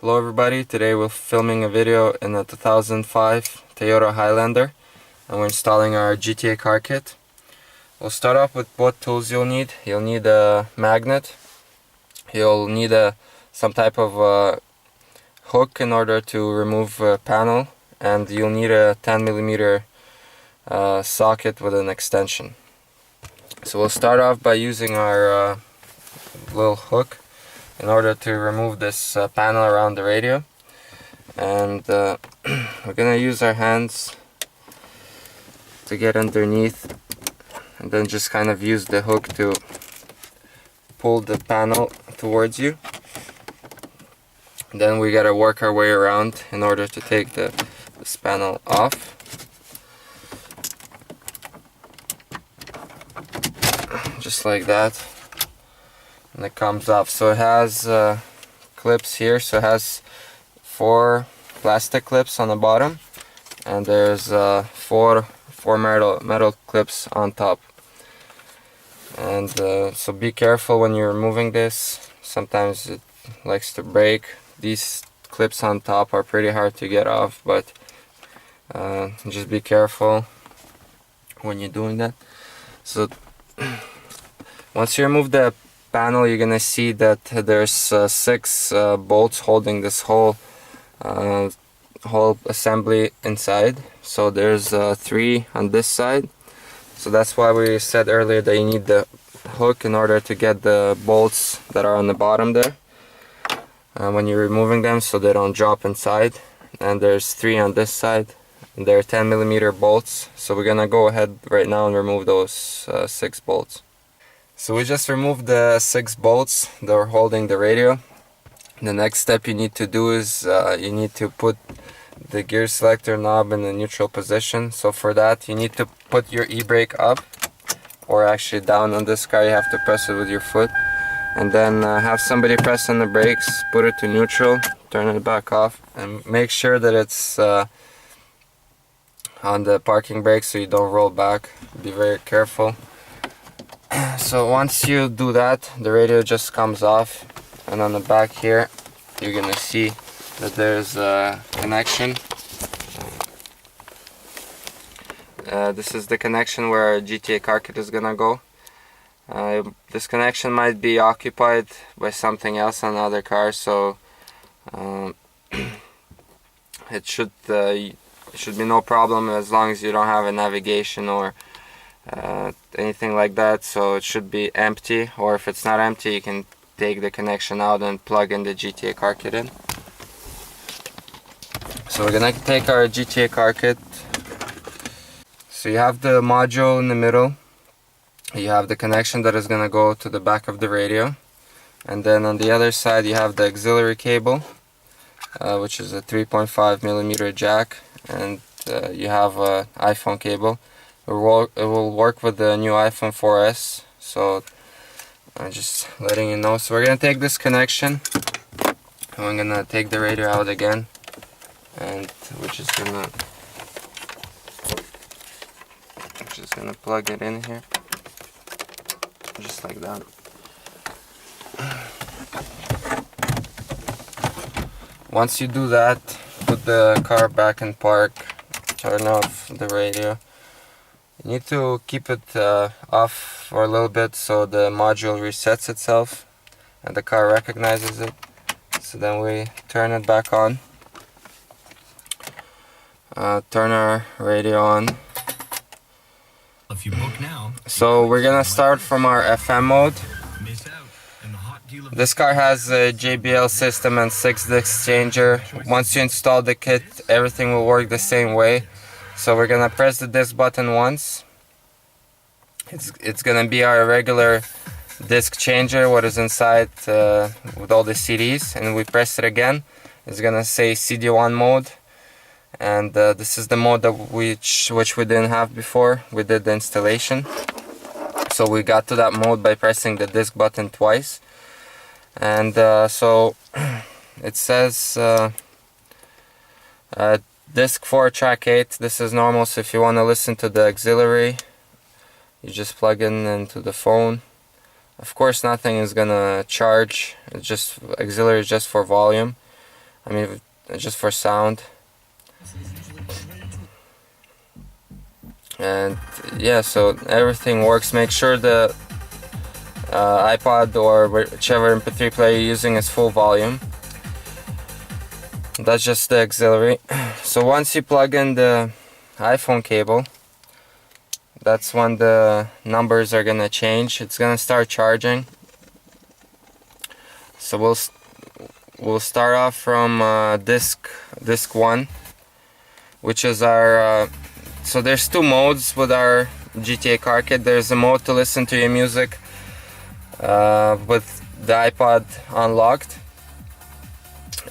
Hello everybody, today we're filming a video in a 2005 Toyota Highlander and we're installing our GTA car kit. We'll start off with what tools you'll need. You'll need a magnet, you'll need some type of hook in order to remove a panel, and you'll need a 10mm socket with an extension. So we'll start off by using our little hook in order to remove this panel around the radio, and we're gonna use our hands to get underneath and then just kind of use the hook to pull the panel towards you. And then we gotta work our way around in order to take this panel off. Just like that. And it comes off. So it has clips here, so it has 4 plastic clips on the bottom, and there's four metal clips on top. And so be careful when you're removing this. Sometimes it likes to break. These clips on top are pretty hard to get off, but just be careful when you're doing that. So once you remove the panel, you're gonna see that there's 6 bolts holding this whole assembly inside. So there's 3 on this side. So that's why we said earlier that you need the hook in order to get the bolts that are on the bottom there when you're removing them, so they don't drop inside. And there's 3 on this side, and they're 10mm bolts. So we're gonna go ahead right now and remove those 6 bolts. So we just removed the 6 bolts that are holding the radio. The next step you need to do is you need to put the gear selector knob in the neutral position. So for that you need to put your e-brake up, or actually down on this car you have to press it with your foot, and then have somebody press on the brakes, put it to neutral, turn it back off, and make sure that it's on the parking brake so you don't roll back. Be very careful. So once you do that, the radio just comes off, and on the back here you're gonna see that there's a connection. This is the connection where our GTA car kit is gonna go. This connection might be occupied by something else on the other car, so it should be no problem as long as you don't have a navigation or anything like that. So it should be empty, or if it's not empty you can take the connection out and plug in the GTA car kit in. So we're gonna take our GTA car kit. So you have the module in the middle, you have the connection that is gonna go to the back of the radio, and then on the other side you have the auxiliary cable, which is a 3.5mm jack, and you have an iPhone cable. It will work with the new iPhone 4S, so I'm just letting you know. So we're gonna take this connection and we're gonna take the radio out again, and we're just gonna plug it in here, just like that. Once you do that, put the car back in park, turn off the radio. You need to keep it off for a little bit so the module resets itself and the car recognizes it. So then we turn it back on, turn our radio on. So we're gonna start from our FM mode. This car has a JBL system and 6-disc changer. Once you install the kit, everything will work the same way. So we're gonna press the disc button once. It's gonna be our regular disc changer, what is inside with all the CDs, and we press it again. It's gonna say CD1 mode, and this is the mode that which we didn't have before. We did the installation, so we got to that mode by pressing the disc button twice. And so it says disc 4 track 8. This is normal, so if you want to listen to the auxiliary you just plug in into the phone. Of course nothing is gonna charge, it's just auxiliary is just for volume. I mean, just for sound. And yeah, so everything works. Make sure the iPod or whichever MP3 player you're using is full volume. That's just the auxiliary. So once you plug in the iPhone cable, that's when the numbers are gonna change. It's gonna start charging. So we'll start off from disc 1, which is our so there's two modes with our GTA car kit. There's a mode to listen to your music with the iPod unlocked,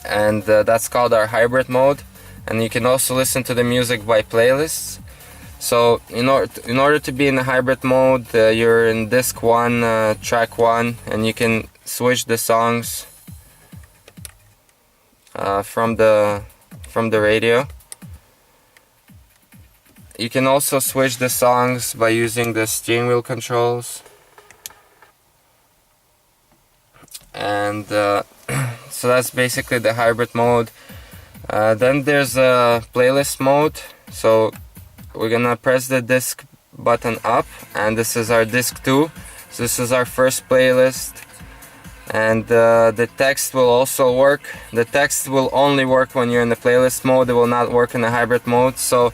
and that's called our hybrid mode. And you can also listen to the music by playlists. So in order to be in the hybrid mode, you're in disc 1, track 1, and you can switch the songs from the radio. You can also switch the songs by using the steering wheel controls. And so that's basically the hybrid mode. Then there's a playlist mode. So we're gonna press the disc button up, and this is our disc 2. So this is our first playlist. And the text will also work. The text will only work when you're in the playlist mode. It will not work in the hybrid mode. So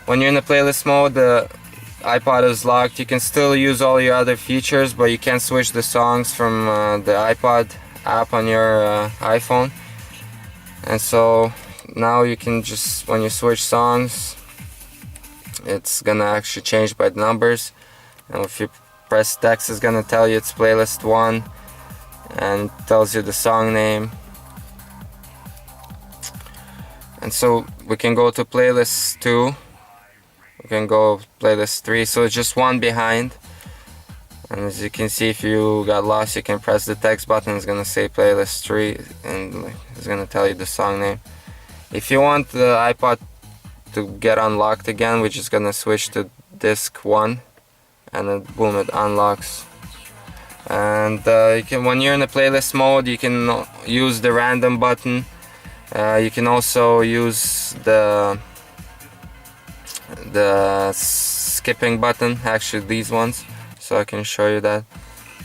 when you're in the playlist mode, the iPod is locked. You can still use all your other features, but you can't switch the songs from the iPod app on your iPhone. And so now you can just, when you switch songs, it's gonna actually change by the numbers. And if you press text, it's gonna tell you it's playlist 1 and tells you the song name. And so we can go to playlist 2. We can go playlist 3, so it's just one behind. And as you can see, if you got lost, you can press the text button. It's gonna say playlist 3, and it's gonna tell you the song name. If you want the iPod to get unlocked again, we're just gonna switch to disc 1, and then boom, it unlocks. And when you're in the playlist mode, you can use the random button. You can also use the skipping button, actually these ones, so I can show you that.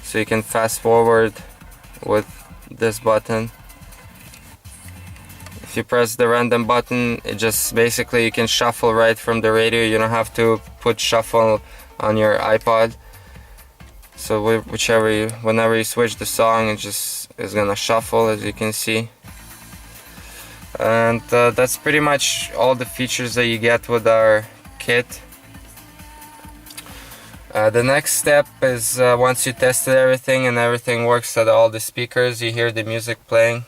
So you can fast forward with this button. If you press the random button, it just basically you can shuffle right from the radio. You don't have to put shuffle on your iPod. So whenever you switch the song, it just is gonna shuffle, as you can see. And that's pretty much all the features that you get with our kit. The next step is once you tested everything and everything works at all the speakers, you hear the music playing.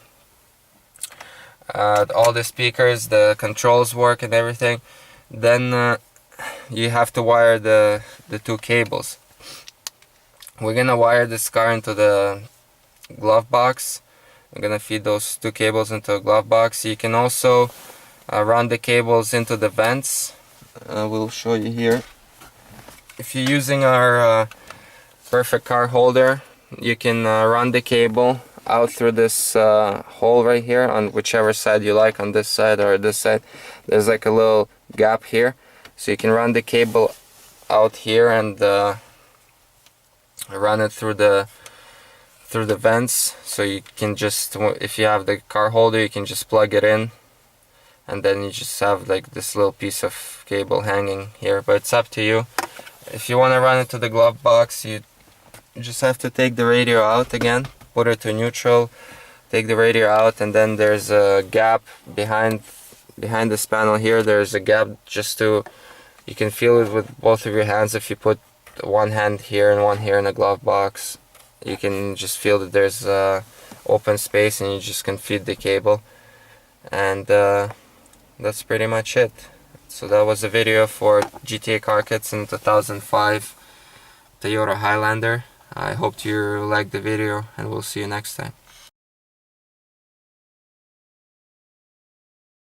All the speakers, the controls work and everything. Then you have to wire the two cables. We're gonna wire this car into the glove box. I'm gonna feed those two cables into a glove box. You can also run the cables into the vents. We'll show you here. If you're using our perfect car holder, you can run the cable out through this hole right here on whichever side you like, on this side or this side. There's like a little gap here, so you can run the cable out here and run it through the vents. So you can just, if you have the car holder, you can just plug it in, and then you just have like this little piece of cable hanging here, but it's up to you. If you want to run it to the glove box, you just have to take the radio out again, put it to neutral, take the radio out, and then there's a gap behind this panel here. There's a gap just to, you can feel it with both of your hands. If you put one hand here and one here in the glove box, you can just feel that there's open space, and you just can feed the cable. And that's pretty much it. So that was a video for GTA car kits in 2005 Toyota Highlander. I hope you liked the video, and we'll see you next time.